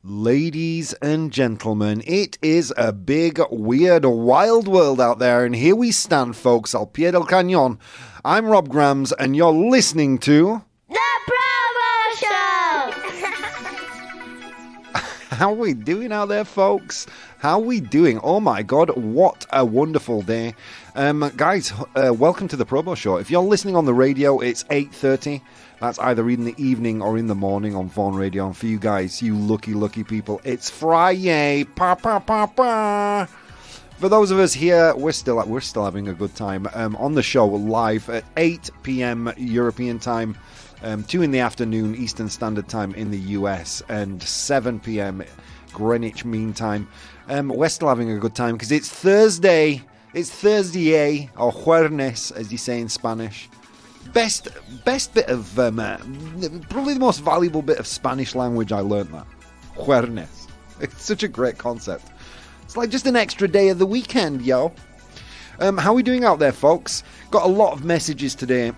Ladies and gentlemen, it is a big, weird, wild world out there, and here we stand, folks, al pie del cañón. I'm Rob Grams, and you're listening to... The ProBoh Show! How are we doing out there, folks? How are we doing? Oh my God, what a wonderful day. Guys, welcome to the ProBoh Show. If you're listening on the radio, it's 8:30. That's either in the evening or in the morning on Vaughan Radio. And for you guys, you lucky, lucky people, it's Friday. Pa, pa, pa, pa. For those of us here, we're still having a good time. On the show live at 8 p.m. European time, 2 in the afternoon Eastern Standard Time in the US, and 7 p.m. Greenwich Mean Time. We're still having a good time because it's Thursday. It's Thursday, or Jueves, as you say in Spanish. Best bit of, probably the most valuable bit of Spanish language I learned that. Jueves. It's such a great concept. It's like just an extra day of the weekend, yo. How are we doing out there, folks? Got a lot of messages today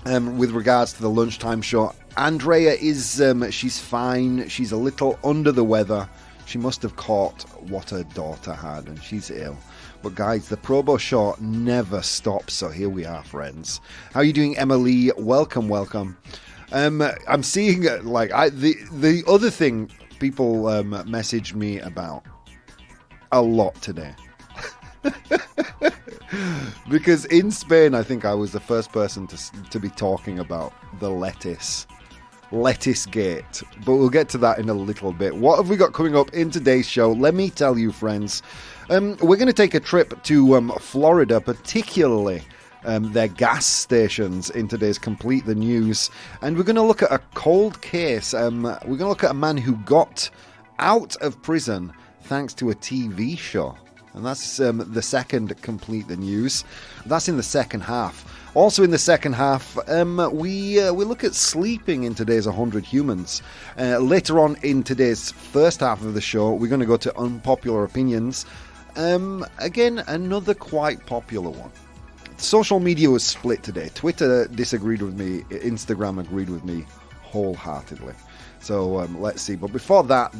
with regards to the lunchtime show. Andrea is, she's fine. She's a little under the weather. She must have caught what her daughter had, and she's ill. But guys, the ProBoh Show never stops, so here we are, friends. How are you doing, Emily? Welcome, welcome. I'm seeing, the other thing people messaged me about a lot today. Because in Spain, I think I was the first person to be talking about the lettuce gate, but we'll get to that in a little bit. What have we got coming up in today's show? Let me tell you, friends. We're going to take a trip to Florida, particularly their gas stations in today's Complete the News, and we're going to look at a cold case. We're going to look at a man who got out of prison thanks to a TV show, and that's the second Complete the News. That's in the second half. Also in the second half, we look at sleeping in today's 100 Humans. Later on in today's first half of the show, we're going to go to Unpopular Opinions. Again, another quite popular one. Social media was split today. Twitter disagreed with me. Instagram agreed with me wholeheartedly. So let's see. But before that,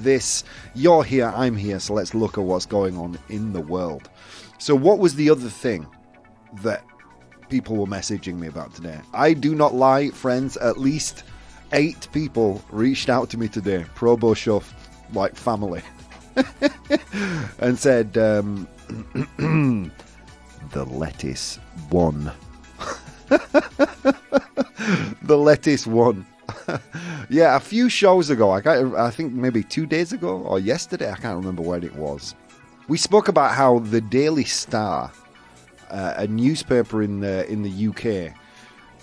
you're here, I'm here, so let's look at what's going on in the world. So what was the other thing that people were messaging me about today? I do not lie, friends. At least 8 people reached out to me today, ProBoh Show, like family, and said, the lettuce won. The lettuce won. Yeah, a few shows ago, I think maybe 2 days ago or yesterday, I can't remember when it was, we spoke about how the Daily Star, a newspaper in the UK,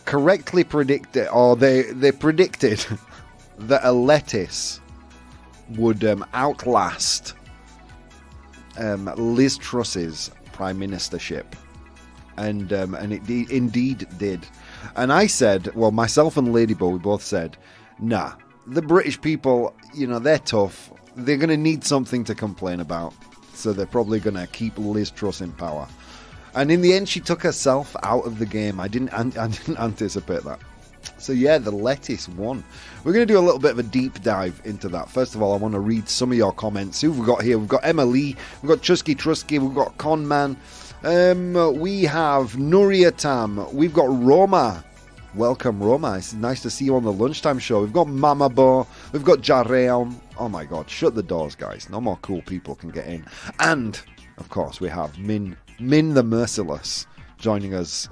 correctly predicted, or they predicted that a lettuce would outlast Liz Truss's prime ministership, and it indeed did. And I said, well, myself and Ladybug, we both said, nah, the British people, they're tough. They're going to need something to complain about, so they're probably going to keep Liz Truss in power. And in the end, she took herself out of the game. I didn't anticipate that. So yeah, the lettuce won. We're going to do a little bit of a deep dive into that. First of all, I want to read some of your comments. Who have we got here? We've got Emma Lee, we've got Chusky Trusky, we've got Conman, we have Nuria Tam, we've got Roma. Welcome, Roma. It's nice to see you on the lunchtime show. We've got Mama Bo, we've got Jareon. Oh my God, shut the doors, guys. No more cool people can get in. And, of course, we have Min the Merciless joining us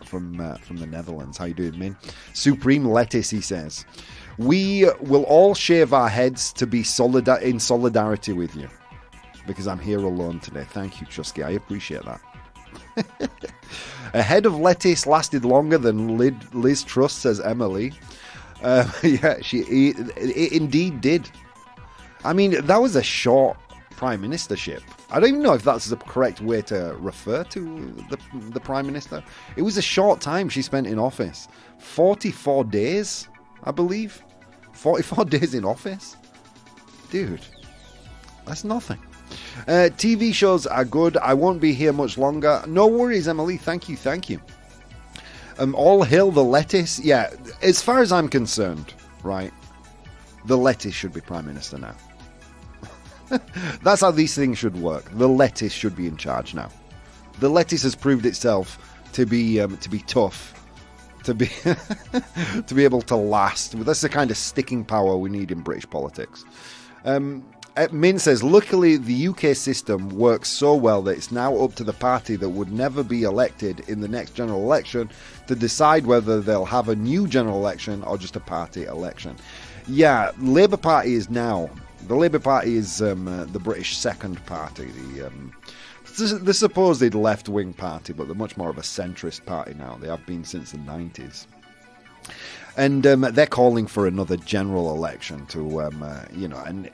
from the Netherlands. How you doing, Min? Supreme Lettuce, he says. We will all shave our heads to be in solidarity with you, because I'm here alone today. Thank you, Chusky. I appreciate that. A head of lettuce lasted longer than Liz Truss, says Emily. Yeah, it indeed did. I mean, that was a short prime ministership. I don't even know if that's the correct way to refer to the prime minister. It was a short time she spent in office. 44 days, I believe. 44 days in office. Dude, that's nothing. TV shows are good. I won't be here much longer. No worries, Emily. Thank you. All hail the lettuce. Yeah, as far as I'm concerned, right, the lettuce should be prime minister now. That's how these things should work. The lettuce should be in charge now. The lettuce has proved itself to be tough, to be to be able to last. That's the kind of sticking power we need in British politics. Min says, luckily the UK system works so well that it's now up to the party that would never be elected in the next general election to decide whether they'll have a new general election or just a party election. Yeah, Labour Party is now. The Labour Party is the British second party, the supposed left-wing party, but they're much more of a centrist party now. They have been since the 90s. And they're calling for another general election to, and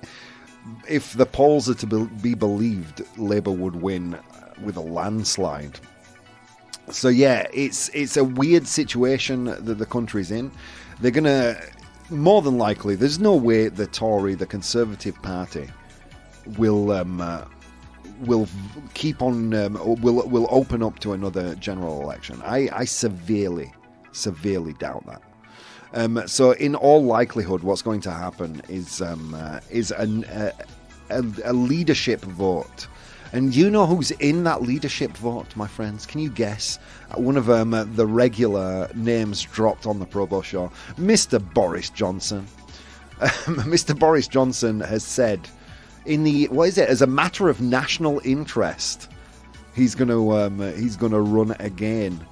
if the polls are to be believed, Labour would win with a landslide. So yeah, it's a weird situation that the country's in. They're going to, more than likely, there's no way the Tory, the Conservative Party, will keep on, will open up to another general election. I severely doubt that. So in all likelihood, what's going to happen is a leadership vote. And you know who's in that leadership vote, my friends? Can you guess? One of the regular names dropped on the ProBoh show, Mr. Boris Johnson. Mr. Boris Johnson has said, as a matter of national interest, he's going to run again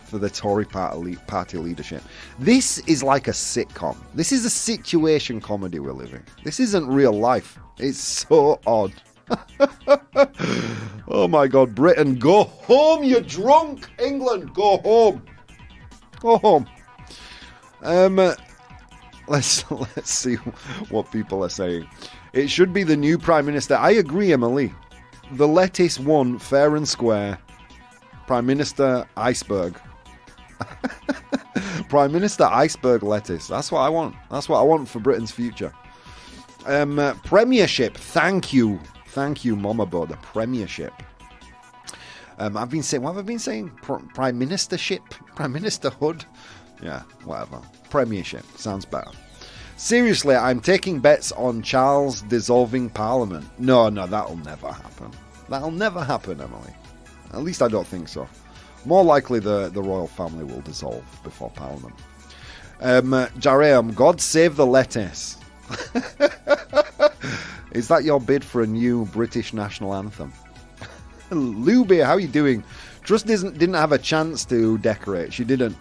for the Tory party leadership. This is like a sitcom. This is a situation comedy we're living. This isn't real life. It's so odd. Oh my God, Britain, go home, you drunk! England, go home. Go home. Let's see what people are saying. It should be the new Prime Minister. I agree, Emily. The lettuce won fair and square. Prime Minister Iceberg. Prime Minister Iceberg Lettuce. That's what I want. That's what I want for Britain's future. Premiership. Thank you, Mama Bo. The Premiership. I've been saying. What have I been saying? Prime Ministership. Prime Ministerhood. Yeah, whatever. Premiership sounds better. Seriously, I'm taking bets on Charles dissolving Parliament. No, that'll never happen. That'll never happen, Emily. At least I don't think so. More likely the royal family will dissolve before Parliament. Jaream, God save the lettuce. Is that your bid for a new British national anthem? Luby, how are you doing? Truss didn't have a chance to decorate. She didn't.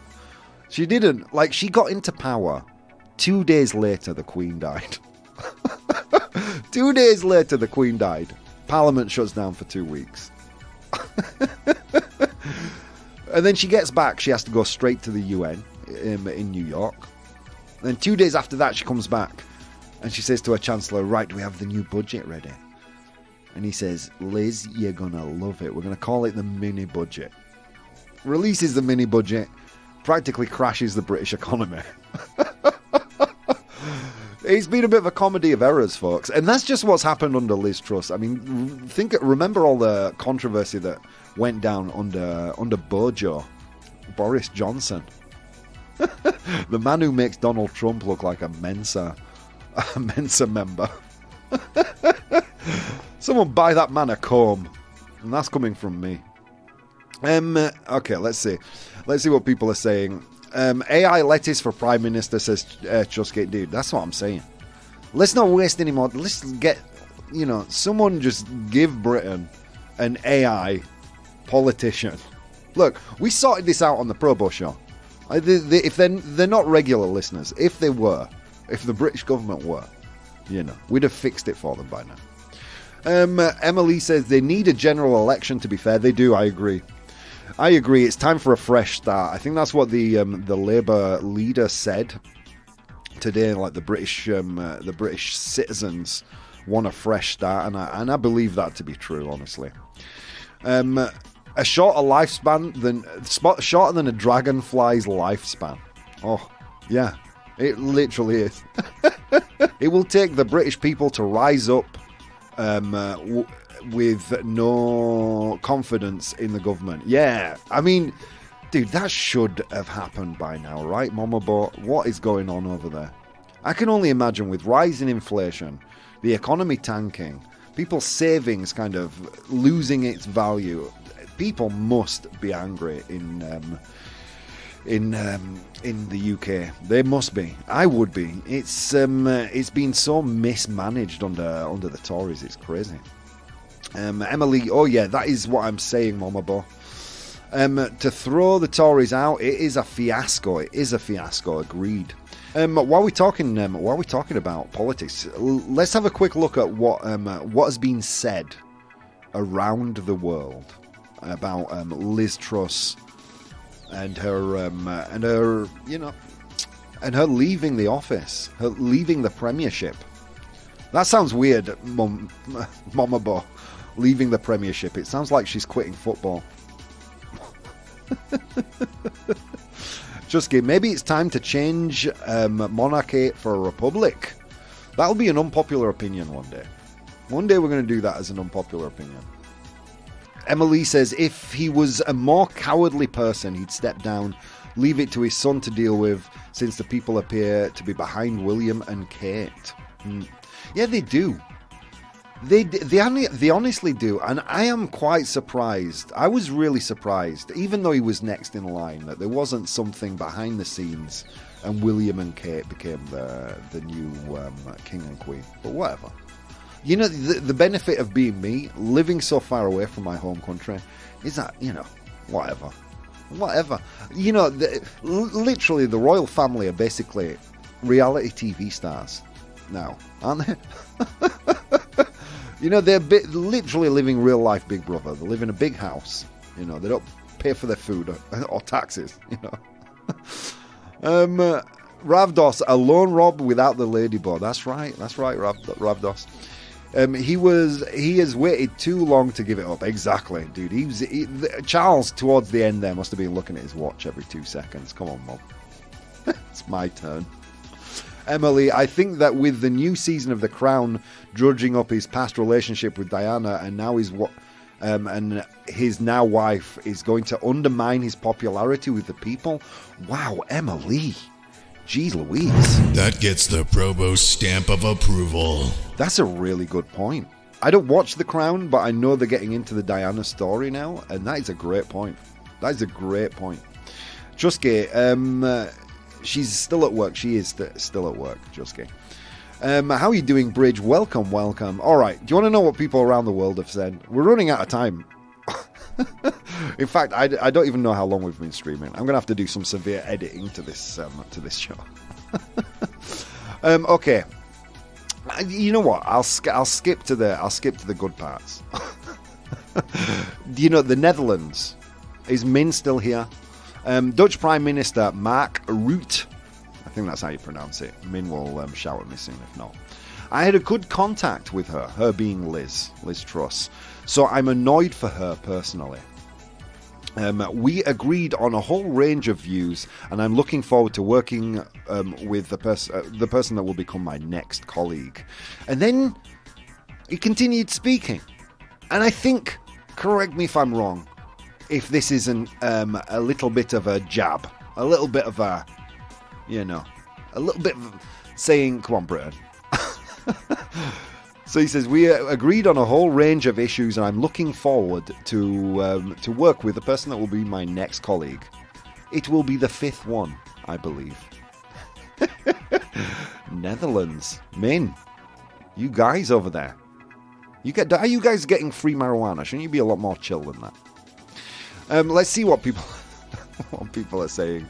Like, she got into power. 2 days later, the Queen died. 2 days later, the Queen died. Parliament shuts down for 2 weeks. And then she gets back. She has to go straight to the UN in New York. Then 2 days after that, she comes back. And she says to her Chancellor, right, do we have the new budget ready? And he says, Liz, you're going to love it. We're going to call it the mini budget. Releases the mini budget. Practically crashes the British economy. It's been a bit of a comedy of errors, folks. And that's just what's happened under Liz Truss. I mean, remember all the controversy that went down under Bojo, Boris Johnson. The man who makes Donald Trump look like a Mensa member. Someone buy that man a comb. And that's coming from me. Okay, let's see. Let's see what people are saying. AI lettuce for Prime Minister, says Trusgate. Dude, that's what I'm saying. Let's not waste any more. Let's get, someone just give Britain an AI politician. Look, we sorted this out on the ProBoh show. If they're not regular listeners, if the British government were, we'd have fixed it for them by now. Emily says they need a general election, to be fair. They do, I agree. It's time for a fresh start. I think that's what the Labour leader said today. Like the British citizens want a fresh start, and I believe that to be true, honestly. A shorter lifespan shorter than a dragonfly's lifespan. Oh, yeah, it literally is. It will take the British people to rise up with no confidence in the government. Yeah, I mean, dude, that should have happened by now, right, Mama Bo? What is going on over there? I can only imagine with rising inflation, the economy tanking, people's savings kind of losing its value. People must be angry in the UK. They must be. I would be. It's been so mismanaged under the Tories. It's crazy. Emily, oh yeah, that is what I'm saying, Mama Bo. To throw the Tories out, it is a fiasco. It is a fiasco. Agreed. While we're talking about politics, let's have a quick look at what has been said around the world about Liz Truss and her leaving the office, her leaving the premiership. That sounds weird, Mama Bo, leaving the premiership. It sounds like she's quitting football. Just kidding. Maybe it's time to change monarchy for a republic. That'll be an unpopular opinion one day. One day we're going to do that as an unpopular opinion. Emily says if he was a more cowardly person, he'd step down, leave it to his son to deal with, since the people appear to be behind William and Kate. Yeah, they do. They honestly do, and I am quite surprised. I was really surprised, even though he was next in line, that there wasn't something behind the scenes and William and Kate became the new king and queen. But whatever. You know, the benefit of being me, living so far away from my home country, is that, you know, whatever. You know, literally the royal family are basically reality TV stars now, aren't they? You know, they're literally living real life Big Brother. They live in a big house. You know, they don't pay for their food or taxes, you know. Ravdos, a lone Rob without the ladybug. That's right, Ravdos. He has waited too long to give it up. Exactly, dude. Charles, towards the end there, must have been looking at his watch every 2 seconds. Come on, Mom. It's my turn. Emily, I think that with the new season of The Crown drudging up his past relationship with Diana and now and his now wife is going to undermine his popularity with the people. Wow, Emily. Jeez Louise. That gets the ProBoh stamp of approval. That's a really good point. I don't watch The Crown, but I know they're getting into the Diana story now, and that is a great point. Juske, she's still at work. She is still at work, Juske. How are you doing, Bridge? Welcome. All right, do you want to know what people around the world have said? We're running out of time. In fact, I don't even know how long we've been streaming. I'm gonna have to do some severe editing to this show. Okay. You know what? I'll skip to the good parts. You know, the Netherlands, is Min still here? Dutch Prime Minister Mark Rutte, I think that's how you pronounce it. Min will shout at me soon if not. I had a good contact with her being Liz Truss, so I'm annoyed for her personally. We agreed on a whole range of views, and I'm looking forward to working with the person that will become my next colleague. And then he continued speaking, and I think, correct me if I'm wrong, if this isn't a little bit of a jab, a little bit of a, you know, a little bit of saying, come on, Britain. So he says, we agreed on a whole range of issues, and I'm looking forward to work with the person that will be my next colleague. It will be the 5th one, I believe. Netherlands. Min, you guys over there. Are you guys getting free marijuana? Shouldn't you be a lot more chill than that? Let's see what people are saying.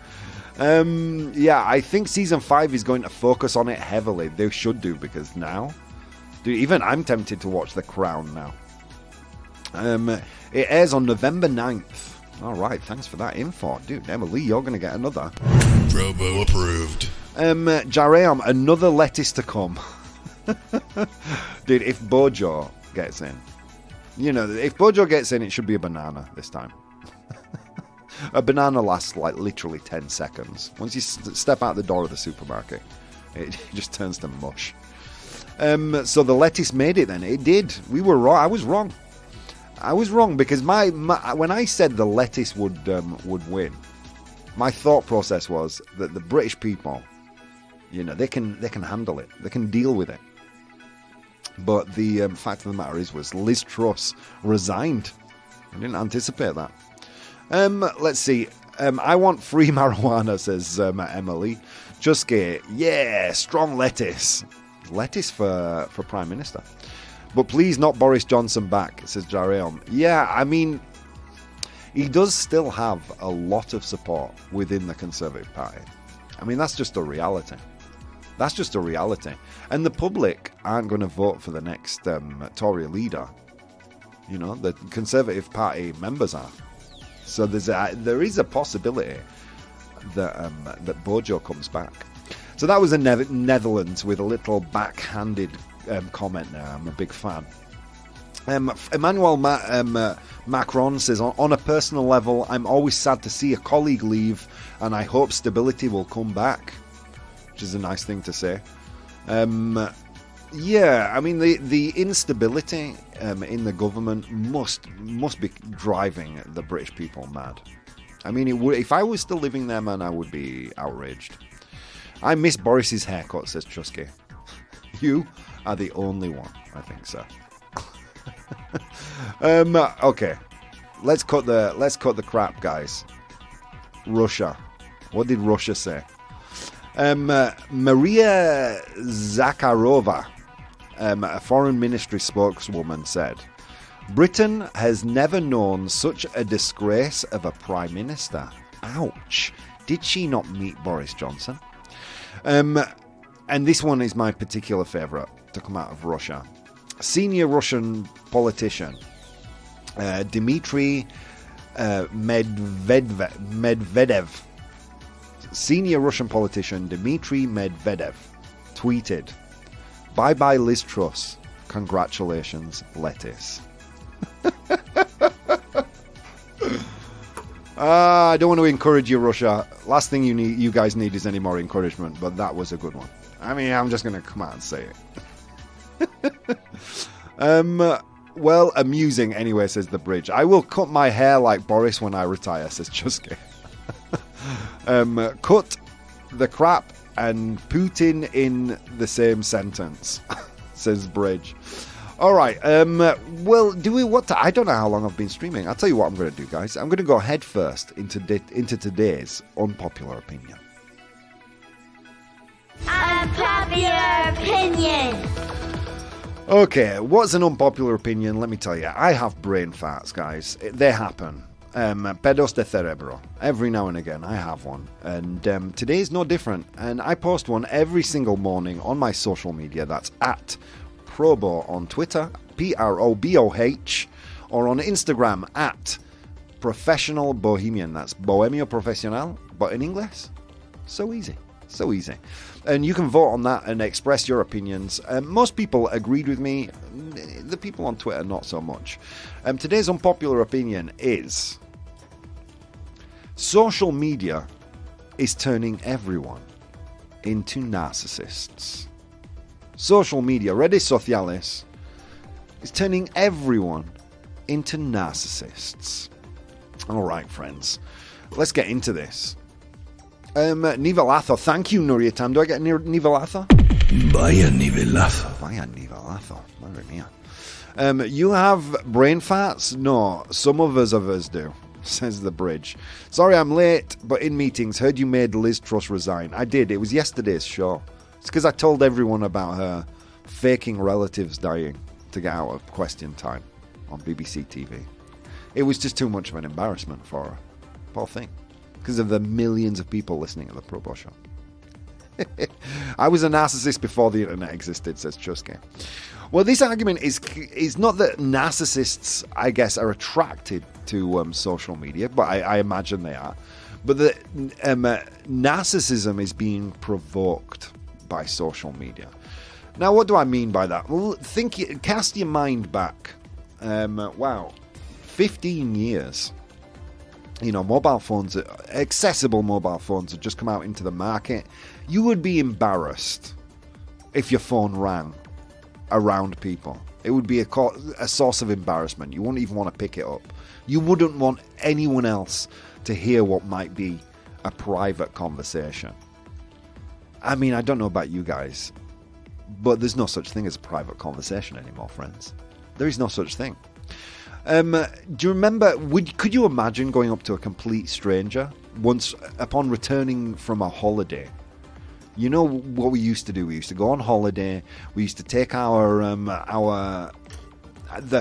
Yeah, I think season 5 is going to focus on it heavily. They should do, because now, dude, even I'm tempted to watch The Crown now. It airs on November 9th. All right, thanks for that info, dude. Emily, you're going to get another. ProBoh approved. Jaream, another lettuce to come. Dude, if Bojo gets in, you know, if Bojo gets in, it should be a banana this time. A banana lasts like literally 10 seconds. Once you step out the door of the supermarket, it just turns to mush. So the lettuce made it then. It did. We were wrong. I was wrong because my when I said the lettuce would win, my thought process was that the British people, you know, they can handle it. They can deal with it. But the fact of the matter was Liz Truss resigned. I didn't anticipate that. Let's see. I want free marijuana, says Emily. Chusky, yeah, strong lettuce. Lettuce for Prime Minister. But please not Boris Johnson back, says Jarion. Yeah, I mean, he does still have a lot of support within the Conservative Party. I mean, that's just a reality. That's just a reality. And the public aren't going to vote for the next Tory leader. You know, the Conservative Party members are. So there is a possibility that Bojo comes back. So that was the Netherlands with a little backhanded comment there. I'm a big fan. Emmanuel Macron says, on a personal level, I'm always sad to see a colleague leave, and I hope stability will come back, which is a nice thing to say. Yeah, I mean, the instability in the government must be driving the British people mad. I mean, if I was still living there, man, I would be outraged. I miss Boris's haircut, says Chusky. You are the only one, I think so. Okay, let's cut the crap, guys. Russia. What did Russia say? Maria Zakharova, a foreign ministry spokeswoman, said, Britain has never known such a disgrace of a prime minister. Ouch. Did she not meet Boris Johnson? And this one is my particular favourite to come out of Russia. Senior Russian politician Dmitry Medvedev. Senior Russian politician Dmitry Medvedev tweeted, "Bye-bye Liz Truss. Congratulations, lettuce." I don't want to encourage you, Russia. Last thing you guys need is any more encouragement, but that was a good one. I mean, I'm just going to come out and say it. Well, amusing anyway, says the bridge. I will cut my hair like Boris when I retire, says Chusky. Cut the crap and Putin in the same sentence, says Bridge. All right. Well, I don't know how long I've been streaming. I'll tell you what I'm going to do, guys. I'm going to go head first into today's unpopular opinion. Unpopular opinion. Okay, what's an unpopular opinion? Let me tell you. I have brain farts, guys. They happen. Pedos de cerebro. Every now and again, I have one. And today is no different. And I post one every single morning on my social media. That's at ProBoh on Twitter, PROBOH, or on Instagram at Professional Bohemian. That's Bohemio Profesional, but in English. So easy. So easy. And you can vote on that and express your opinions. Most people agreed with me. The people on Twitter, not so much. Today's unpopular opinion is social media is turning everyone into narcissists. Social media, redes sociales, is turning everyone into narcissists. All right, friends. Let's get into this. Nivelazo. Thank you, Nurietam. Do I get Nivelazo? Vaya nivelazo. Vaya Nivelazo. Madre mia. You have brain farts? No, some of us do, says the bridge. Sorry I'm late, but in meetings, heard you made Liz Truss resign. I did. It was yesterday's show. It's because I told everyone about her faking relatives dying to get out of Question Time on BBC TV. It was just too much of an embarrassment for her. Poor thing. Because of the millions of people listening to the ProBoh show. I was a narcissist before the internet existed, says Chusky. Well, this argument is not that narcissists, I guess, are attracted to social media, but I imagine they are. But that narcissism is being provoked by social media. Now, what do I mean by that? Well, cast your mind back. 15 years. You know, mobile phones, accessible mobile phones had just come out into the market. You would be embarrassed if your phone rang around people. It would be a source of embarrassment. You wouldn't even want to pick it up. You wouldn't want anyone else to hear what might be a private conversation. I mean, I don't know about you guys, But there's no such thing as a private conversation anymore, friends. There is no such thing. Do you remember, could you imagine going up to a complete stranger once upon returning from a holiday? You know what we used to do? We used to go on holiday. We used to take the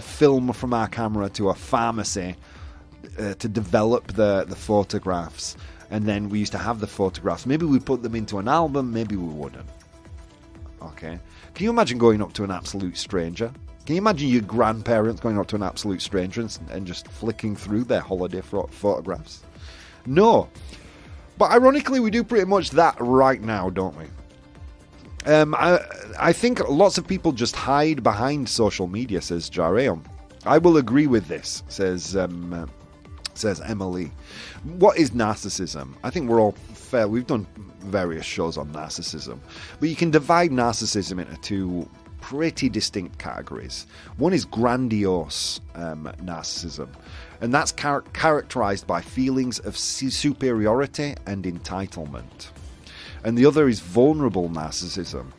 film from our camera to a pharmacy to develop the photographs. And then we used to have the photographs. Maybe we put them into an album, maybe we wouldn't. Okay. Can you imagine going up to an absolute stranger? Can you imagine your grandparents going up to an absolute stranger and just flicking through their holiday photographs? No. But ironically, we do pretty much that right now, don't we? I think lots of people just hide behind social media, says Jareum. I will agree with this, says Emily. What is narcissism? I think we're all fair. We've done various shows on narcissism. But you can divide narcissism into two pretty distinct categories. One is grandiose narcissism, and that's characterized by feelings of superiority and entitlement. And the other is vulnerable narcissism.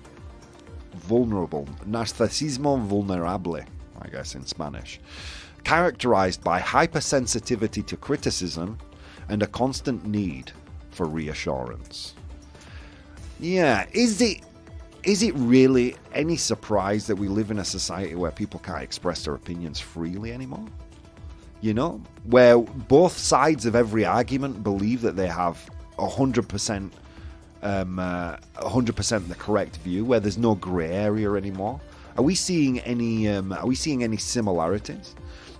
Narcisismo vulnerable, I guess in Spanish. Characterized by hypersensitivity to criticism and a constant need for reassurance. Yeah, is it really any surprise that we live in a society where people can't express their opinions freely anymore? You know, where both sides of every argument believe that they have 100% the correct view, where there's no grey area anymore. Are we seeing any similarities?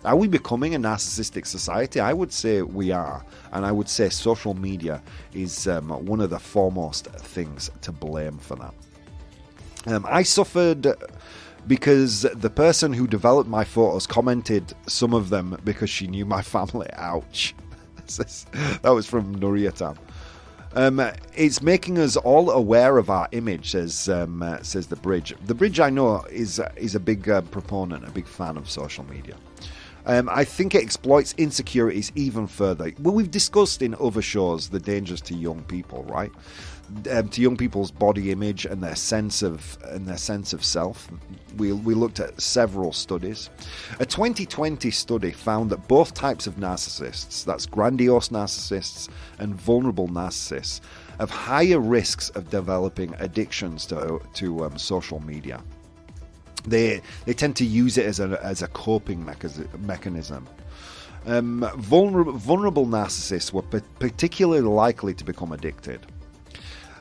Are we becoming a narcissistic society? I would say we are, and I would say social media is one of the foremost things to blame for that. I suffered because the person who developed my photos commented some of them because she knew my family. Ouch. That was from Nuriatam. It's making us all aware of our image, says the Bridge. The Bridge, I know, is a big proponent, a big fan of social media. I think it exploits insecurities even further. Well, we've discussed in other shows the dangers to young people, right? To young people's body image and their sense of self. We looked at several studies. A 2020 study found that both types of narcissists, that's grandiose narcissists and vulnerable narcissists, have higher risks of developing addictions to social media. They tend to use it as a coping mechanism. Vulnerable narcissists were particularly likely to become addicted.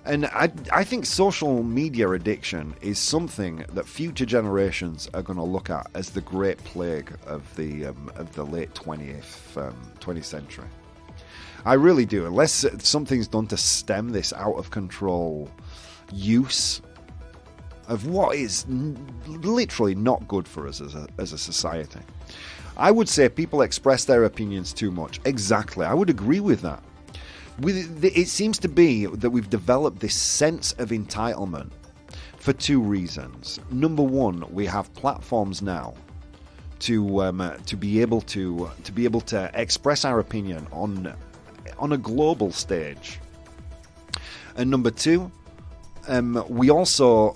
And I think social media addiction is something that future generations are going to look at as the great plague of the late 20th century. I really do. Unless something's done to stem this out of control use of what is literally not good for us as a society. I would say people express their opinions too much. Exactly. I would agree with that. It seems to be that we've developed this sense of entitlement for two reasons. Number one, we have platforms now to be able to express our opinion on a global stage. And number two, we also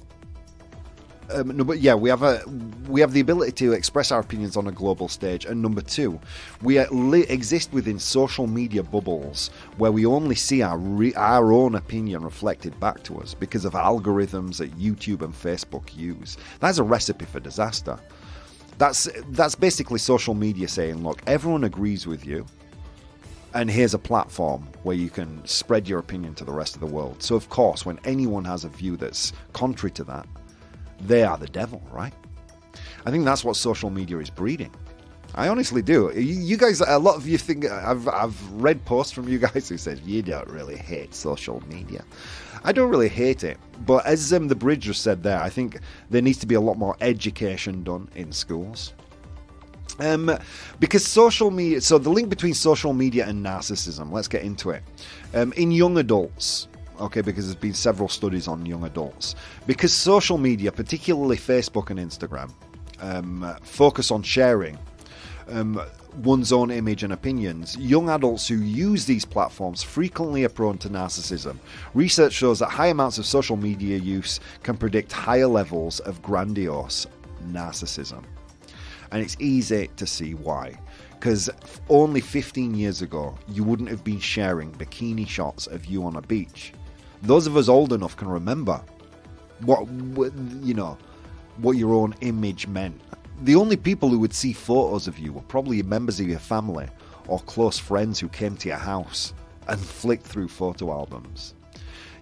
we have the ability to express our opinions on a global stage. And number two, we exist within social media bubbles where we only see our own opinion reflected back to us because of algorithms that YouTube and Facebook use. That's a recipe for disaster. That's basically social media saying, look, everyone agrees with you, and here's a platform where you can spread your opinion to the rest of the world. So of course, when anyone has a view that's contrary to that, they are the devil, right? I think that's what social media is breeding. I honestly do. You guys, a lot of you think, I've read posts from you guys who says you don't really hate social media. I don't really hate it, but as the Bridge just said there, I think there needs to be a lot more education done in schools. Because social media, so the link between social media and narcissism, let's get into it. In young adults, okay, because there's been several studies on young adults. Because social media, particularly Facebook and Instagram, focus on sharing. one's own image and opinions, young adults who use these platforms frequently are prone to narcissism. Research shows that high amounts of social media use can predict higher levels of grandiose narcissism. And it's easy to see why. Because only 15 years ago, you wouldn't have been sharing bikini shots of you on a beach. Those of us old enough can remember what your own image meant. The only people who would see photos of you were probably members of your family or close friends who came to your house and flicked through photo albums.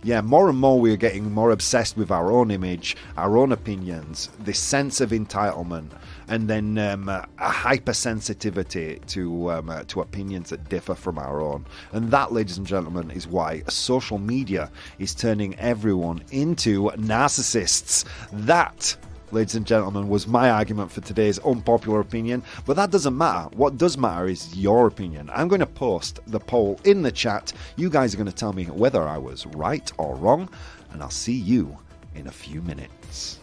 Yeah, more and more we are getting more obsessed with our own image, our own opinions, this sense of entitlement, and then a hypersensitivity to opinions that differ from our own. And that, ladies and gentlemen, is why social media is turning everyone into narcissists. That, ladies and gentlemen, was my argument for today's unpopular opinion, but that doesn't matter. What does matter is your opinion. I'm going to post the poll in the chat. You guys are going to tell me whether I was right or wrong, and I'll see you in a few minutes.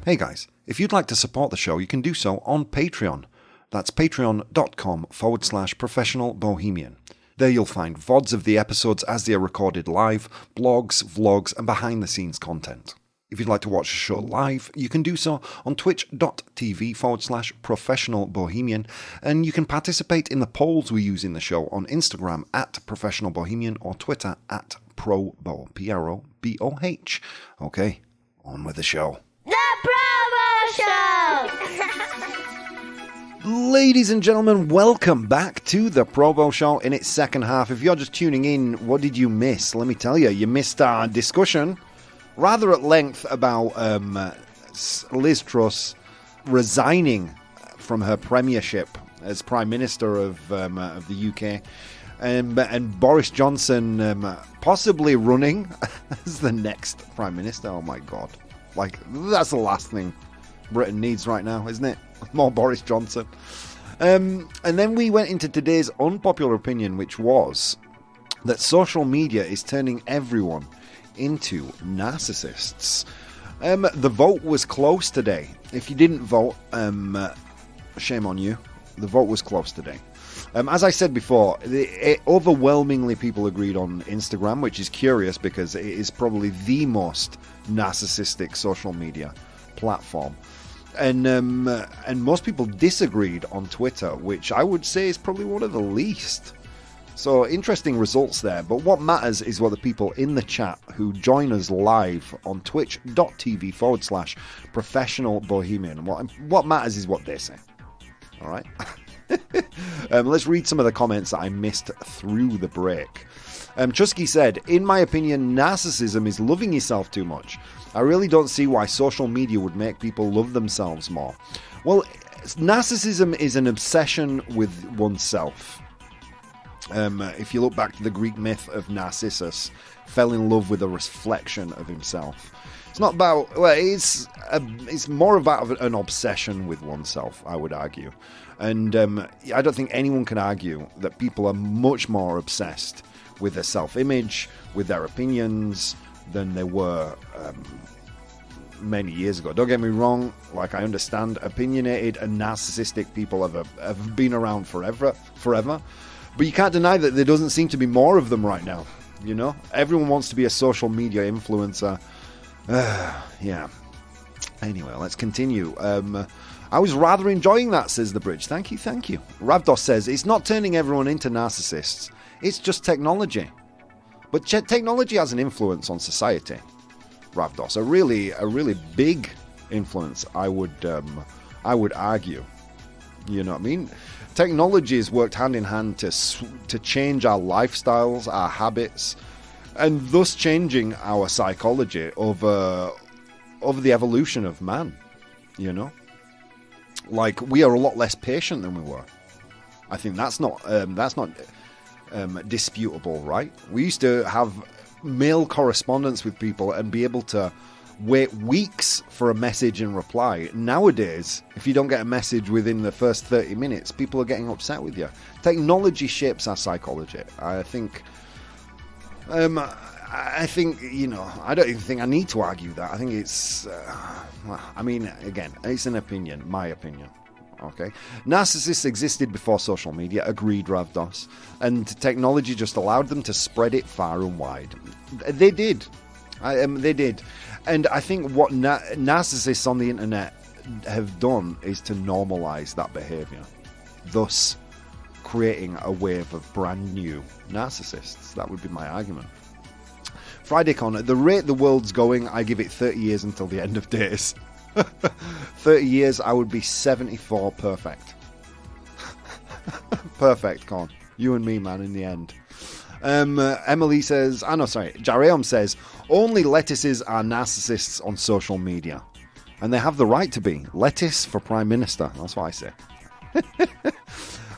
Hey guys, if you'd like to support the show, you can do so on Patreon. That's patreon.com/professional bohemian. There you'll find VODs of the episodes as they are recorded live, blogs, vlogs, and behind-the-scenes content. If you'd like to watch the show live, you can do so on twitch.tv/professional bohemian, and you can participate in the polls we use in the show on Instagram @professional bohemian or Twitter @ProBoh, ProBoh. Okay, on with the show. The ProBoh Show! Ladies and gentlemen, welcome back to the ProBoh Show in its second half. If you're just tuning in, what did you miss? Let me tell you, you missed our discussion rather at length about Liz Truss resigning from her premiership as Prime Minister of the UK, and Boris Johnson possibly running as the next Prime Minister. Oh my God. Like, that's the last thing Britain needs right now, isn't it? More Boris Johnson. And then we went into today's unpopular opinion, which was that social media is turning everyone into narcissists. The vote was close today. If you didn't vote, shame on you. The vote was close today. As I said before, overwhelmingly people agreed on Instagram, which is curious because it is probably the most narcissistic social media platform. And most people disagreed on Twitter, which I would say is probably one of the least. So interesting results there, but what matters is what the people in the chat who join us live on twitch.tv/professional bohemian. What matters is what they say. All right. Let's read some of the comments that I missed through the break. Chusky said, in my opinion, narcissism is loving yourself too much. I really don't see why social media would make people love themselves more. Well, narcissism is an obsession with oneself. If you look back to the Greek myth of Narcissus, fell in love with a reflection of himself. It's not about, well, it's more about an obsession with oneself, I would argue. And I don't think anyone can argue that people are much more obsessed with their self-image, with their opinions, than they were many years ago. Don't get me wrong, like, I understand opinionated and narcissistic people have been around forever. But you can't deny that there doesn't seem to be more of them right now. You know, everyone wants to be a social media influencer. Yeah. Anyway, let's continue. I was rather enjoying that, says the bridge. Thank you. Ravdos says, it's not turning everyone into narcissists. It's just technology. But technology has an influence on society. Ravdos, a really big influence, I would argue. You know what I mean? Technology has worked hand in hand to change our lifestyles, our habits, and thus changing our psychology over the evolution of man. You know, like, we are a lot less patient than we were. I think that's not disputable, right? We used to have mail correspondence with people and be able to wait weeks for a message and reply. Nowadays, if you don't get a message within the first 30 minutes, people are getting upset with you. Technology shapes our psychology. I think, you know, I don't even think I need to argue that. I think it's, I mean, again, it's an opinion, my opinion. Okay. Narcissists existed before social media, agreed Ravdos, and technology just allowed them to spread it far and wide. They did. They did. And I think what narcissists on the internet have done is to normalize that behavior, thus creating a wave of brand new narcissists. That would be my argument. Friday Con, at the rate the world's going, I give it 30 years until the end of days. 30 years, I would be 74 perfect. Perfect, Con. You and me, man, in the end. Emily says, Jareum says, only lettuces are narcissists on social media. And they have the right to be. Lettuce for Prime Minister. That's what I say.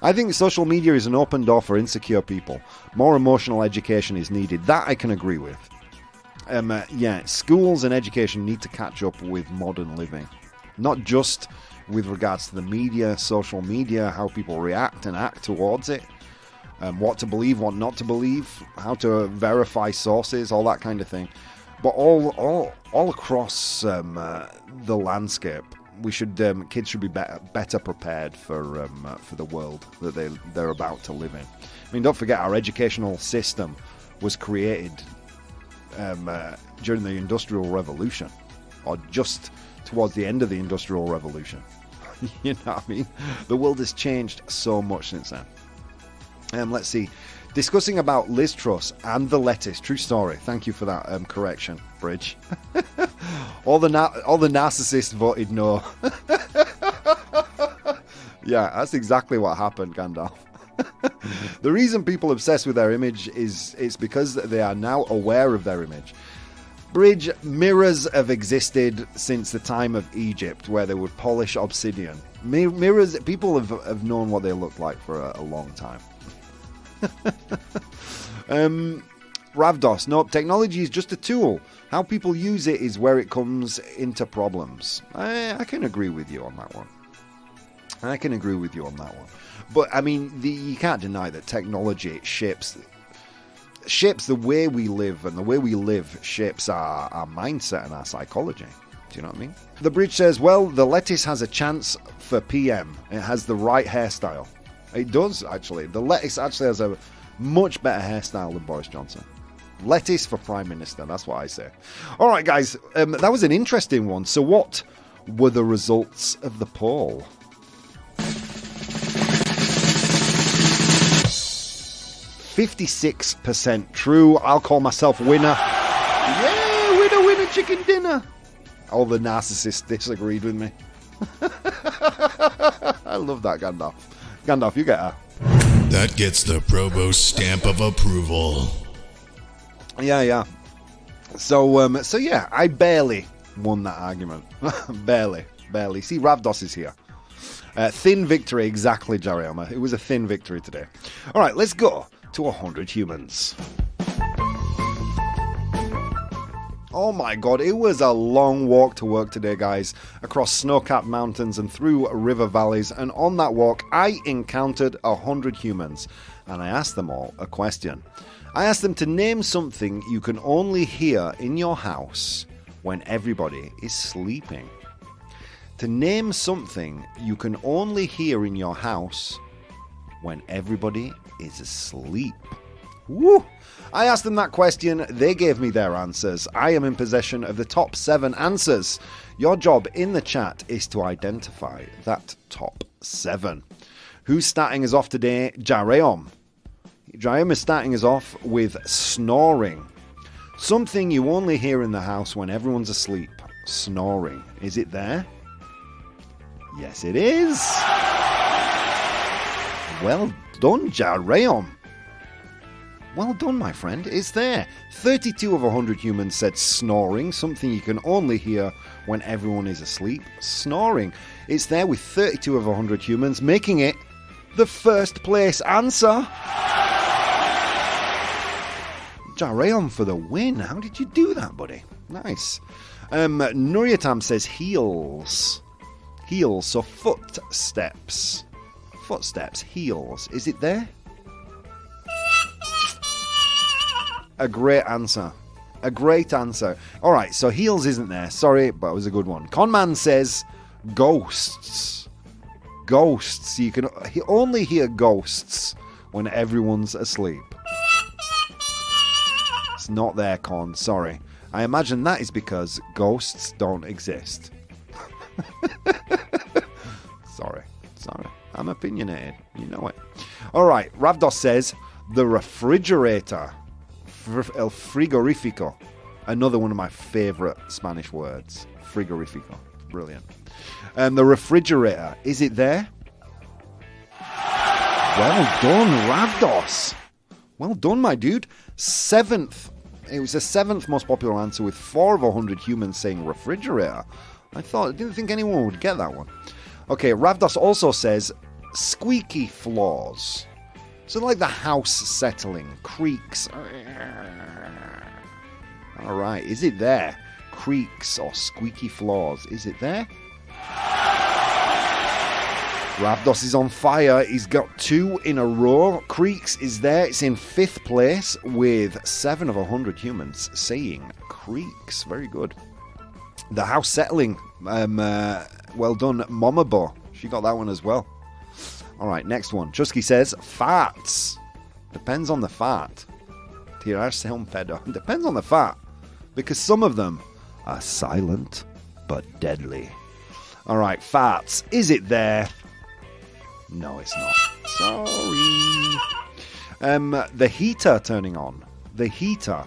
I think social media is an open door for insecure people. More emotional education is needed. That I can agree with. Schools and education need to catch up with modern living. Not just with regards to the media, social media, how people react and act towards it. What to believe, what not to believe, how to verify sources, all that kind of thing. But all across the landscape, kids should be better prepared for the world that they're about to live in. I mean, don't forget, our educational system was created during the Industrial Revolution, or just towards the end of the Industrial Revolution. You know what I mean? The world has changed so much since then. Let's see. Discussing about Liz Truss and the lettuce. True story. Thank you for that correction, Bridge. all the narcissists voted no. Yeah, that's exactly what happened, Gandalf. The reason people obsess with their image is it's because they are now aware of their image. Bridge, mirrors have existed since the time of Egypt, where they would polish obsidian. Mirrors, people have known what they look like for a long time. Ravdos, no, technology is just a tool. How people use it is where it comes into problems. I can agree with you on that one. But I mean, you can't deny that technology shapes the way we live, and the way we live shapes our mindset and our psychology. Do you know what I mean? The Bridge says, well, the lettuce has a chance for PM. It has the right hairstyle. It does, actually. The lettuce actually has a much better hairstyle than Boris Johnson. Lettuce for Prime Minister, that's what I say. All right, guys, that was an interesting one. So what were the results of the poll? 56% true. I'll call myself winner. Yeah, winner, chicken dinner. All the narcissists disagreed with me. I love that, Gandalf. Gandalf, you get her. That gets the ProBoh stamp of approval. Yeah. So yeah, I barely won that argument. barely. See, Ravdos is here. Thin victory, exactly, Jariama. It was a thin victory today. All right, let's go to 100 humans. Oh my god, it was a long walk to work today, guys, across snow-capped mountains and through river valleys, and on that walk I encountered 100 humans, and I asked them all a question. I asked them to name something you can only hear in your house when everybody is sleeping. To name something you can only hear in your house when everybody is asleep. Woo! I asked them that question, they gave me their answers. I am in possession of the top 7 answers. Your job in the chat is to identify that top 7. Who's starting us off today? Jareom. Jareom is starting us off with snoring. Something you only hear in the house when everyone's asleep. Snoring. Is it there? Yes, it is. Well done, Jareom. Well done, my friend. It's there. 32 of 100 humans said snoring, something you can only hear when everyone is asleep. Snoring. It's there with 32 of 100 humans, making it the first place answer. Jareon for the win. How did you do that, buddy? Nice. Nuryatam says heels. Heels, so footsteps. Footsteps, heels. Is it there? A great answer. A great answer. All right, so heels isn't there. Sorry, but it was a good one. Conman says ghosts. ghosts. You can only hear ghosts when everyone's asleep. It's not there, Con. Sorry. I imagine that is because ghosts don't exist. Sorry. I'm opinionated. You know it. All right. Ravdos says, the refrigerator. El frigorifico. Another one of my favorite Spanish words. Frigorifico. Brilliant. The refrigerator. Is it there? Well done, Ravdos. Well done, my dude. It was the 7th most popular answer with 4 of 100 humans saying refrigerator. I didn't think anyone would get that one. Okay, Ravdos also says squeaky floors. So like the house settling, creaks. All right, is it there? Creaks or squeaky floors. Is it there? Ravdos is on fire. He's got 2 in a row. Creaks is there. It's in 5th place with 7 of 100 humans saying creaks. Very good. The house settling. Well done, Momabo. She got that one as well. All right, next one. Chusky says farts. Depends on the fart. Tirarse un pedo. Depends on the fart. Because some of them are silent but deadly. All right, farts. Is it there? No, it's not. Sorry. The heater turning on. The heater.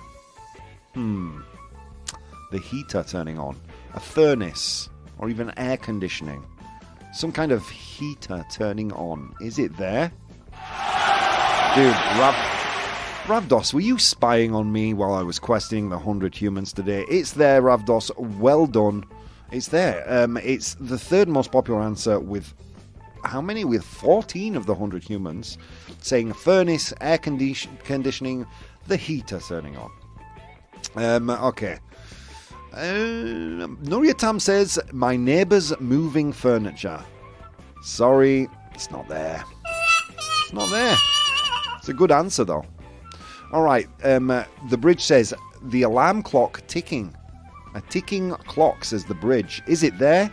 The heater turning on. A furnace. Or even air conditioning. Some kind of heater turning on. Is it there? Dude, Ravdos, were you spying on me while I was questioning the 100 humans today? It's there, Ravdos. Well done. It's there. It's the 3rd most popular answer with how many? With 14 of the 100 humans saying furnace, air conditioning, the heater turning on. Okay. Nuria Tam says, my neighbour's moving furniture. Sorry, it's not there. It's not there. It's a good answer, though. All right. The bridge says, the alarm clock ticking. A ticking clock, says the bridge. Is it there?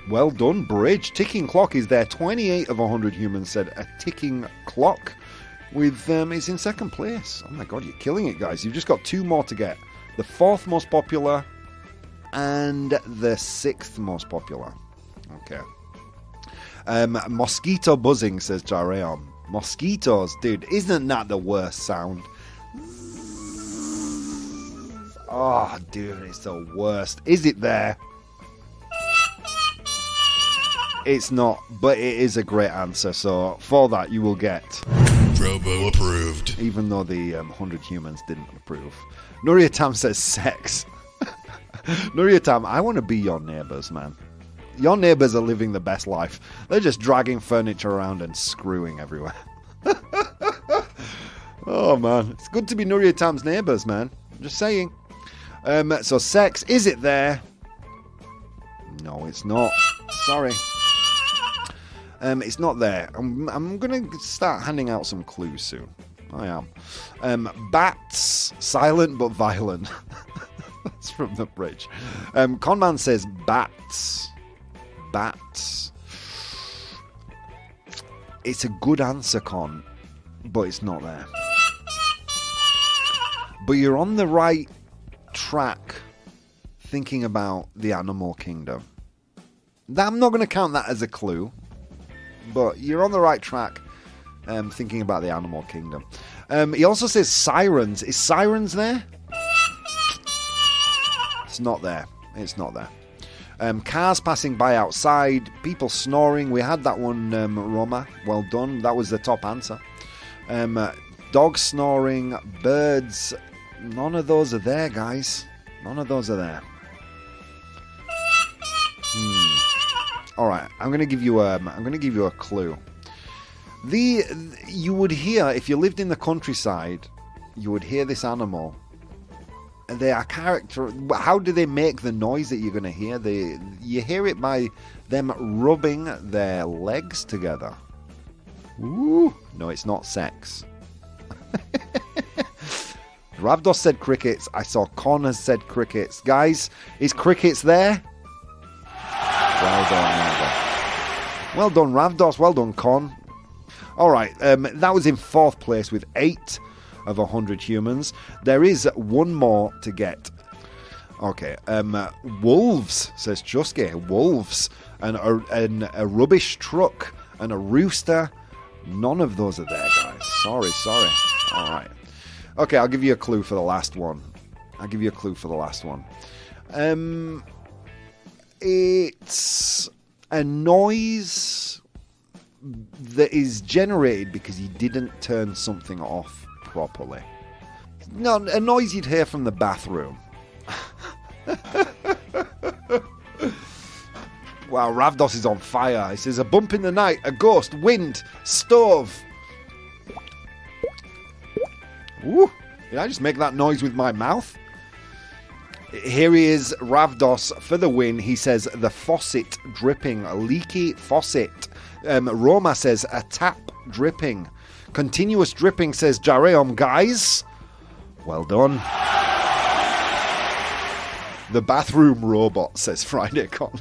Well done, bridge. Ticking clock is there. 28 of 100 humans said a ticking clock. With it's in 2nd place. Oh my god, you're killing it, guys. You've just got 2 more to get. The 4th most popular and the 6th most popular. Okay. Mosquito buzzing, says Jareon. Mosquitoes, dude, isn't that the worst sound? Oh, dude, it's the worst. Is it there? It's not, but it is a great answer. So for that, you will get ProBoh approved. Even though the 100 humans didn't approve. Nuria Tam says sex. Nuria Tam, I want to be your neighbours, man. Your neighbours are living the best life. They're just dragging furniture around and screwing everywhere. Oh, man. It's good to be Nuria Tam's neighbours, man. I'm just saying. So sex, is it there? No, it's not. Sorry. It's not there. I'm going to start handing out some clues soon. I am. Bats, silent but violent. That's from the bridge. Conman says bats. Bats. It's a good answer, Con, but it's not there. But you're on the right track thinking about the animal kingdom. I'm not going to count that as a clue. But you're on the right track thinking about the animal kingdom. He also says sirens. Is sirens there? It's not there. It's not there. Cars passing by outside. People snoring. We had that one, Roma. Well done. That was the top answer. Dogs snoring. Birds. None of those are there, guys. None of those are there. All right, I'm going to give you a clue. You would hear, if you lived in the countryside, you would hear this animal. They are character. How do they make the noise that you're going to hear? You hear it by them rubbing their legs together. Ooh, no, it's not sex. Ravdos said crickets. I saw Con has said crickets. Guys, is crickets there? Well done, Ravdos. Well done, Ravdos. Well done, Con. All right, that was in 4th place with 8 of 100 humans. There is one more to get. Okay, wolves, says Chusky. Wolves. And a rubbish truck and a rooster. None of those are there, guys. Sorry. All right. Okay, I'll give you a clue for the last one. It's a noise that is generated because you didn't turn something off properly. No, a noise you'd hear from the bathroom. Wow, Ravdos is on fire. He says, a bump in the night, a ghost, wind, stove. Ooh, did I just make that noise with my mouth? Here he is, Ravdos, for the win. He says, the faucet dripping, a leaky faucet. Roma says, a tap dripping. Continuous dripping, says Jareom. Guys, well done. The bathroom robot, says Friday Con.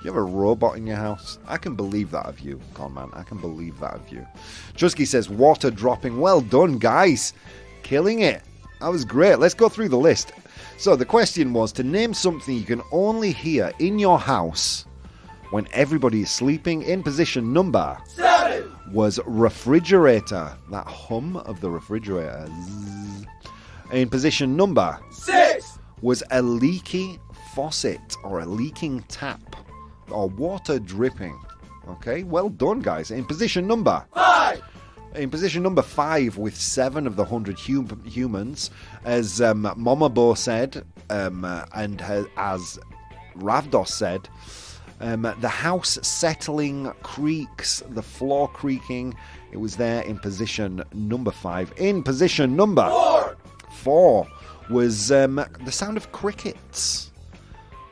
You have a robot in your house? I can believe that of you, Con Man. I can believe that of you. Chusky says, water dropping. Well done, guys. Killing it. That was great. Let's go through the list. So the question was to name something you can only hear in your house when everybody is sleeping. In position number 7 was refrigerator. That hum of the refrigerator. In position number 6 was a leaky faucet or a leaking tap or water dripping. Okay, well done, guys. In position number 5. In position number 5 with 7 of the 100 humans, as ProBoh said, and as Ravdos said, the house settling creaks, the floor creaking. It was there in position number 5. In position number 4 was the sound of crickets.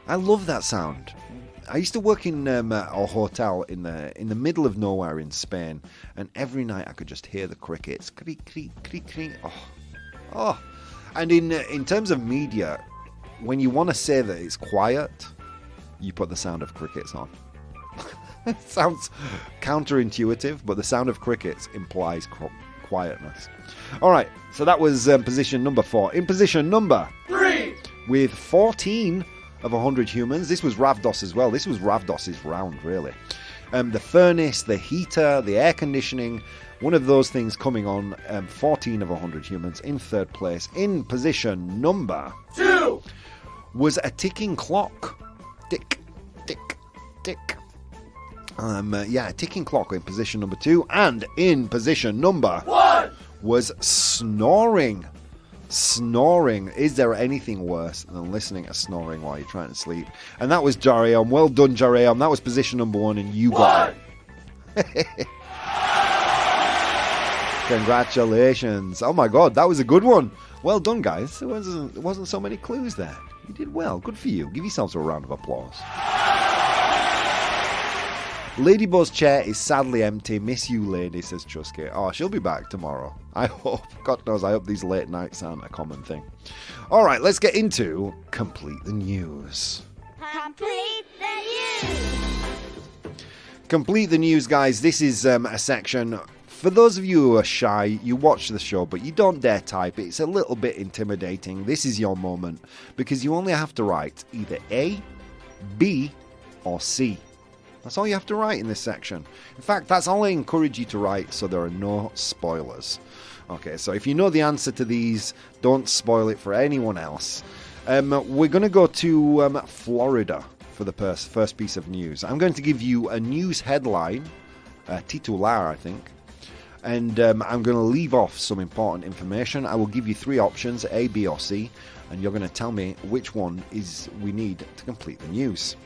I love that sound. I used to work in a hotel in the middle of nowhere in Spain, and every night I could just hear the crickets. Creak, creak, creak, creak. Oh. And in terms of media, when you want to say that it's quiet, you put the sound of crickets on. It sounds counterintuitive, but the sound of crickets implies quietness. All right, so that was position number 4. In position number 3, with 14 of 100 humans. This was Ravdos as well. This was Ravdos's round, really. The furnace, the heater, the air conditioning, one of those things coming on. 14 of 100 humans in 3rd place. In position number 2 was a ticking clock. Tick, tick, tick. A ticking clock in position number 2. And in position number 1 was snoring. Snoring. Is there anything worse than listening to snoring while you're trying to sleep? And that was Jareom. Well done, Jareom. That was position number 1, and you got it. Congratulations. Oh my god, that was a good one. Well done, guys. There wasn't so many clues there. You did well. Good for you. Give yourselves a round of applause. Ladybuz's chair is sadly empty. Miss you, lady, says Chusky. Oh, she'll be back tomorrow. I hope. God knows, I hope these late nights aren't a common thing. All right, let's get into Complete the News. Complete the news. Complete the News, guys. This is a section. For those of you who are shy, you watch the show, but you don't dare type. It's a little bit intimidating. This is your moment, because you only have to write either A, B, or C. That's all you have to write in this section. In fact, that's all I encourage you to write, so there are no spoilers. Okay, so if you know the answer to these, don't spoil it for anyone else. We're going to go to Florida for the first piece of news. I'm going to give you a news headline, titular, I think, and I'm going to leave off some important information. I will give you 3 options, A, B, or C, and you're going to tell me which one is we need to complete the news.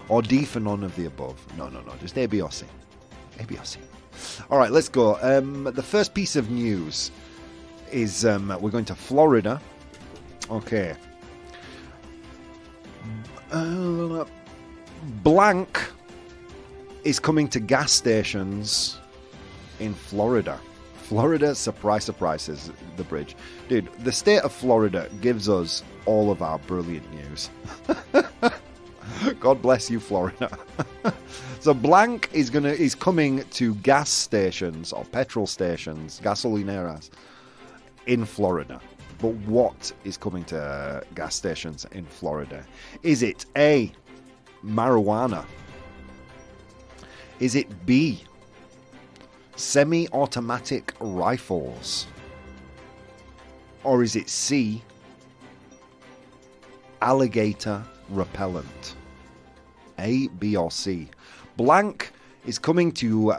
Or D for none of the above. No, just A, B, or C. A, B, or C. All right, let's go. The first piece of news is we're going to Florida. Okay. Blank is coming to gas stations in Florida. Florida, surprise, surprise, is the bridge. Dude, the state of Florida gives us all of our brilliant news. God bless you, Florida. So blank is coming to gas stations or petrol stations, gasolineras in Florida. But what is coming to gas stations in Florida? Is it A, marijuana? Is it B, semi-automatic rifles? Or is it C, alligator repellent? A, B, or C? Blank is coming to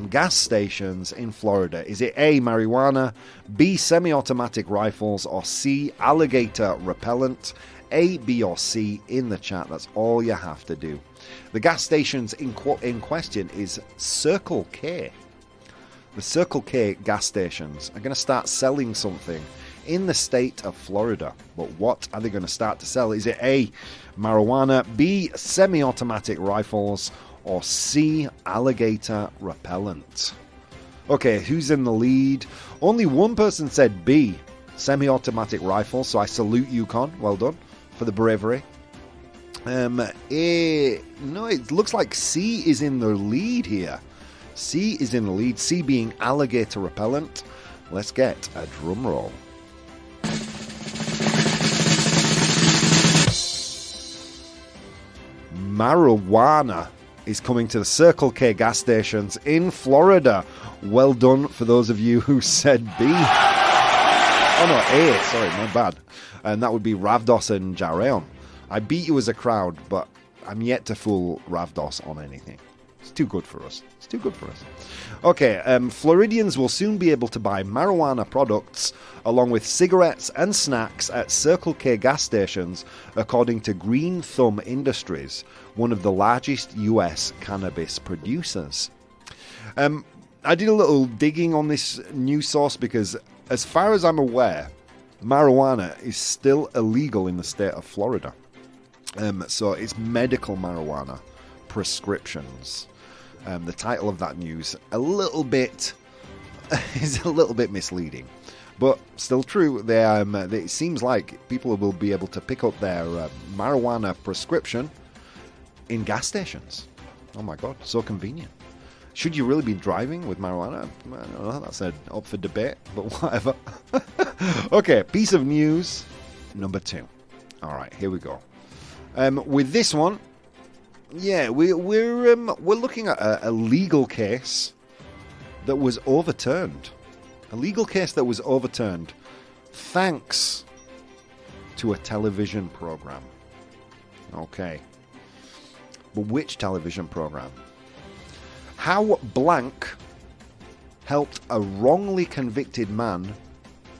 gas stations in Florida. Is it A, marijuana, B, semi-automatic rifles, or C, alligator repellent? A, B, or C in the chat. That's all you have to do. The gas stations in question is Circle K. The Circle K gas stations are going to start selling something in the state of Florida. But what are they going to start to sell? Is it A, marijuana, B, semi-automatic rifles, or C, alligator repellent? Okay, who's in the lead? Only one person said B, semi-automatic rifles, so I salute you, Con. Well done for the bravery. No, it looks like C is in the lead here. C is in the lead, C being alligator repellent. Let's get a drum roll. Marijuana is coming to the Circle K gas stations in Florida. Well done for those of you who said B. Oh no, A, sorry, my bad. And that would be Ravdos and Jareon. I beat you as a crowd, but I'm yet to fool Ravdos on anything. It's too good for us. It's too good for us. Okay, Floridians will soon be able to buy marijuana products along with cigarettes and snacks at Circle K gas stations, according to Green Thumb Industries, one of the largest US cannabis producers. I did a little digging on this news source because, as far as I'm aware, marijuana is still illegal in the state of Florida. So it's medical marijuana prescriptions. The title of that news is a little bit misleading, but still true. It seems like people will be able to pick up their marijuana prescription in gas stations. Oh my god, so convenient. Should you really be driving with marijuana? I don't know, that's up for debate, but whatever. Okay, piece of news number 2. All right, here we go. With this one, yeah, we're looking at a legal case that was overturned. A legal case that was overturned thanks to a television program. Okay. But which television program? How blank helped a wrongly convicted man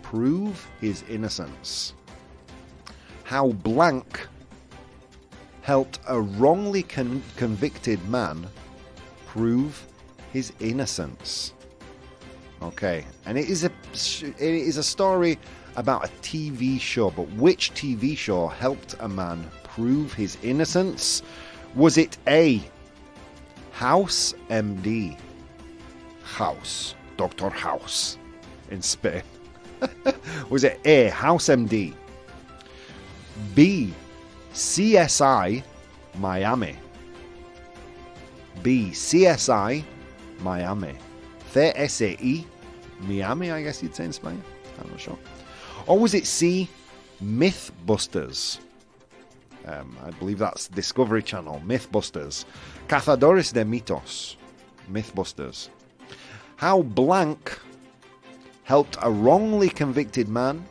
prove his innocence. How blank helped a wrongly convicted man prove his innocence. Okay, and it is a story about a TV show, but which TV show helped a man prove his innocence? Was it A, House MD? House, Dr. House in Spain. Was it A, House MD? B, CSI Miami? B, CSI Miami. CSI Miami, I guess you'd say in Spain. I'm not sure. Or was it C, Mythbusters? I believe that's Discovery Channel. Mythbusters. Cazadores de Mitos. Mythbusters. How blank helped a wrongly convicted man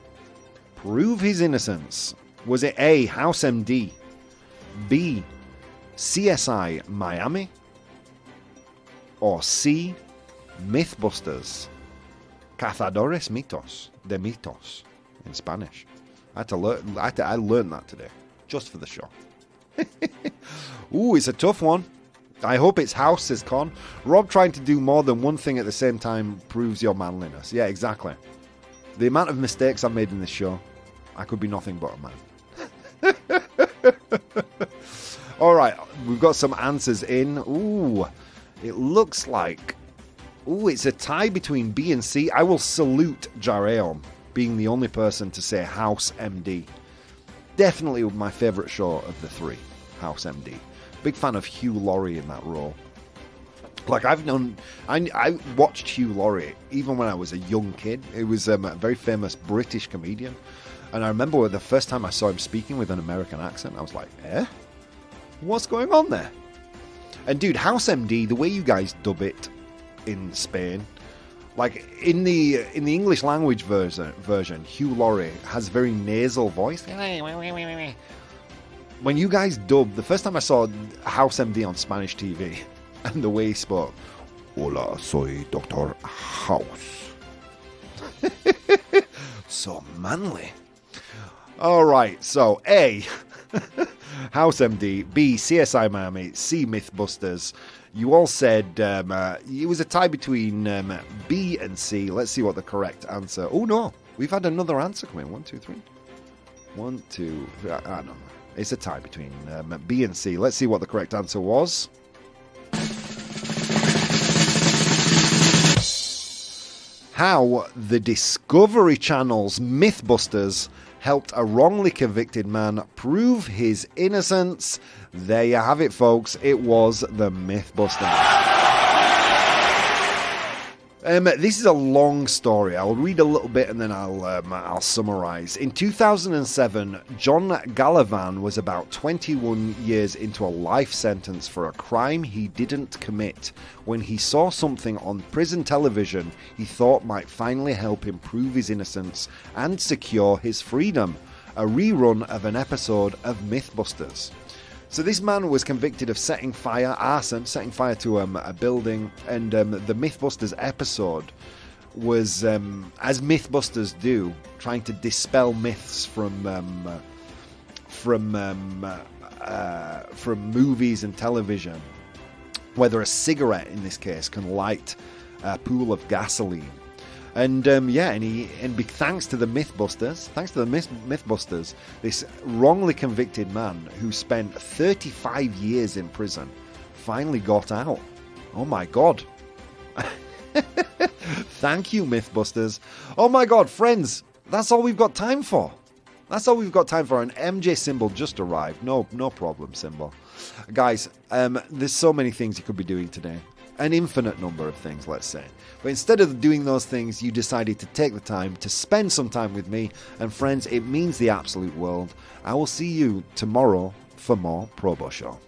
prove his innocence? Was it A, House MD? B, CSI Miami? Or C, Mythbusters? Cazadores de Mitos in Spanish. I learned that today, just for the show. Ooh, it's a tough one. I hope it's House, says Con. Rob trying to do more than one thing at the same time proves your manliness. Yeah, exactly. The amount of mistakes I've made in this show, I could be nothing but a man. All right, we've got some answers in. Ooh, it looks like... Ooh, it's a tie between B and C. I will salute Jareon being the only person to say House MD. Definitely my favourite show of the three. House MD. Big fan of Hugh Laurie in that role. Like, I watched Hugh Laurie even when I was a young kid. He was a very famous British comedian. And I remember the first time I saw him speaking with an American accent, I was like, what's going on there? And dude, House MD, the way you guys dub it in Spain, like in the English language version, Hugh Laurie has a very nasal voice. When you guys dub, the first time I saw House MD on Spanish TV, and the way he spoke, "Hola, soy Doctor House." So manly. All right, so A, House MD, B, CSI Miami, C, Mythbusters. You all said it was a tie between B and C. Let's see what the correct answer. Oh no, we've had another answer come in. 1, 2, 3. 1, 2, 3. I don't know. It's a tie between B and C. Let's see what the correct answer was. How the Discovery Channel's Mythbusters helped a wrongly convicted man prove his innocence. There you have it, folks. It was the Mythbusters. This is a long story. I'll read a little bit and then I'll summarize. In 2007, John Gallivan was about 21 years into a life sentence for a crime he didn't commit when he saw something on prison television he thought might finally help him prove his innocence and secure his freedom. A rerun of an episode of Mythbusters. So this man was convicted of setting fire to a building, and the Mythbusters episode was, as Mythbusters do, trying to dispel myths from movies and television. Whether a cigarette, in this case, can light a pool of gasoline. And thanks to the Mythbusters, this wrongly convicted man who spent 35 years in prison finally got out. Oh my God. Thank you, Mythbusters. Oh my God, friends, that's all we've got time for. That's all we've got time for. An MJ symbol just arrived. No problem, symbol. Guys, there's so many things you could be doing today. An infinite number of things, let's say. But instead of doing those things, you decided to take the time to spend some time with me. And friends, it means the absolute world. I will see you tomorrow for more ProBoh Show.